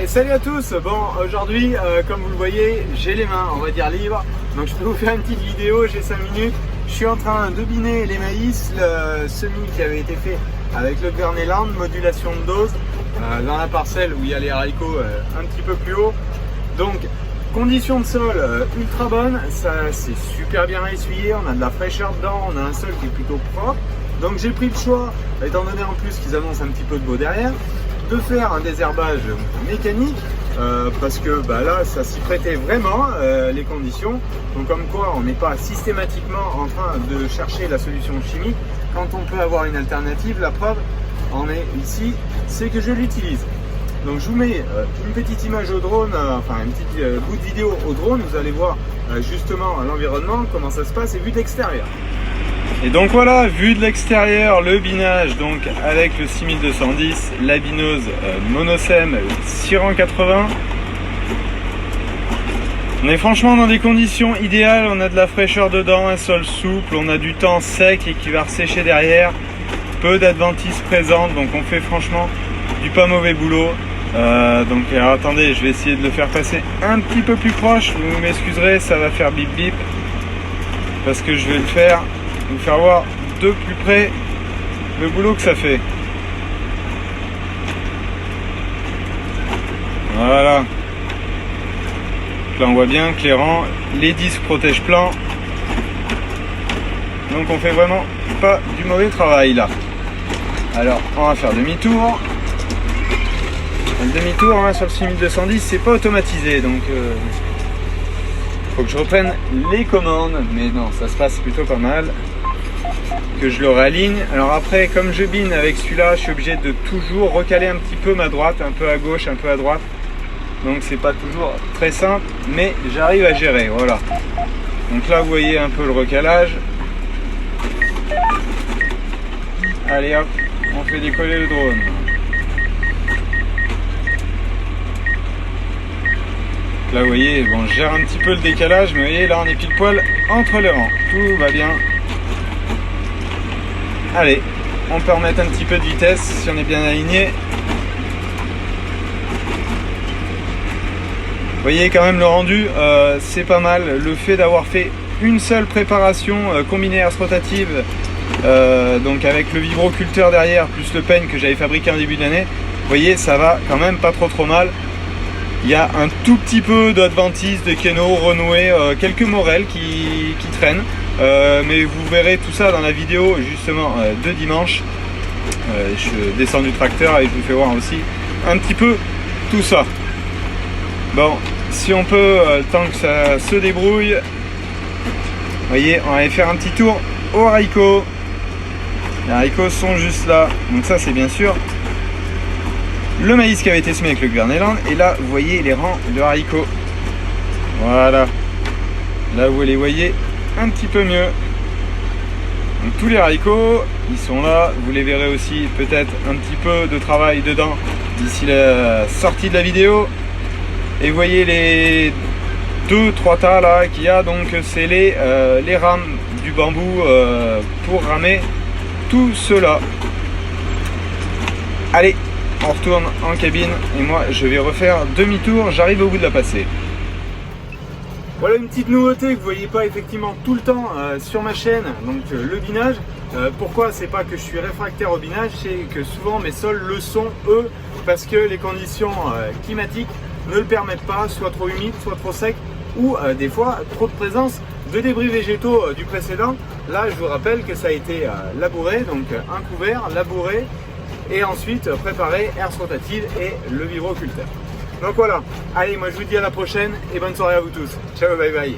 salut à tous. Bon, aujourd'hui, comme vous le voyez, j'ai les mains, on va dire, libres. Donc je peux vous faire une petite vidéo, j'ai 5 minutes. Je suis en train de biner les maïs, le semis qui avait été fait avec le Gverneland, modulation de dose, dans la parcelle où il y a les haricots un petit peu plus haut. Donc, conditions de sol ultra bonnes, ça c'est super bien essuyé, on a de la fraîcheur dedans, on a un sol qui est plutôt propre. Donc j'ai pris le choix, étant donné en plus qu'ils annoncent un petit peu de beau derrière, de faire un désherbage mécanique parce que là ça s'y prêtait vraiment les conditions. Donc comme quoi on n'est pas systématiquement en train de chercher la solution chimique quand on peut avoir une alternative. La preuve en est ici, c'est que je l'utilise. Donc je vous mets une petite image au drone, enfin un petit bout de vidéo au drone, vous allez voir justement l'environnement, comment ça se passe et vu de l'extérieur. Et donc voilà, vu de l'extérieur, le binage donc avec le 6210, la bineuse Monosem Siran 80. On est franchement dans des conditions idéales, on a de la fraîcheur dedans, un sol souple, on a du temps sec et qui va ressécher derrière, peu d'adventices présentes, donc on fait franchement du pas mauvais boulot. Alors attendez, je vais essayer de le faire passer un petit peu plus proche, vous m'excuserez, ça va faire bip bip, parce que je vais vous faire voir de plus près le boulot que ça fait. Voilà. Donc là on voit bien clairant, les disques protègent plan. Donc on fait vraiment pas du mauvais travail là. Alors on va faire demi-tour. Le demi-tour sur le 6210 c'est pas automatisé, donc faut que je reprenne les commandes, mais non, ça se passe plutôt pas mal. Que je le réaligne. Alors après, comme je bine avec celui-là, je suis obligé de toujours recaler un petit peu ma droite, un peu à gauche, un peu à droite. Donc c'est pas toujours très simple, mais j'arrive à gérer, voilà. Donc là, vous voyez un peu le recalage. Allez hop, on fait décoller le drone. Là, vous voyez, bon, je gère un petit peu le décalage, mais vous voyez, là, on est pile poil entre les rangs. Tout va bien. Allez, on peut remettre un petit peu de vitesse si on est bien aligné. Vous voyez quand même le rendu, c'est pas mal. Le fait d'avoir fait une seule préparation combinée air rotative, donc avec le vibroculteur derrière, plus le peigne que j'avais fabriqué en début d'année, vous voyez, ça va quand même pas trop mal. Il y a un tout petit peu d'adventice, de Keno renoué, quelques morels qui traînent. Mais vous verrez tout ça dans la vidéo justement de dimanche. Je descends du tracteur et je vous fais voir aussi un petit peu tout ça. Bon, si on peut, tant que ça se débrouille, vous voyez, on va aller faire un petit tour aux haricots. Les haricots sont juste là, donc ça c'est bien sûr le maïs qui avait été semé avec le Gverneland. Et là vous voyez les rangs de haricots, voilà, là vous les voyez un petit peu mieux. Donc tous les haricots, ils sont là, vous les verrez aussi peut-être un petit peu de travail dedans d'ici la sortie de la vidéo. Et vous voyez les 2-3 tas là qu'il y a, donc c'est les rames du bambou pour ramer tout cela. Allez, on retourne en cabine et moi je vais refaire demi-tour, j'arrive au bout de la passée. Voilà une petite nouveauté que vous voyez pas effectivement tout le temps sur ma chaîne, donc le binage. Pourquoi? C'est pas que je suis réfractaire au binage, c'est que souvent mes sols le sont eux, parce que les conditions climatiques ne le permettent pas, soit trop humide, soit trop sec, ou des fois trop de présence de débris végétaux du précédent. Là je vous rappelle que ça a été labouré, donc un couvert, labouré, et ensuite préparé, herse rotative et le vibroculteur. Donc voilà, allez, moi je vous dis à la prochaine et bonne soirée à vous tous. Ciao, bye bye.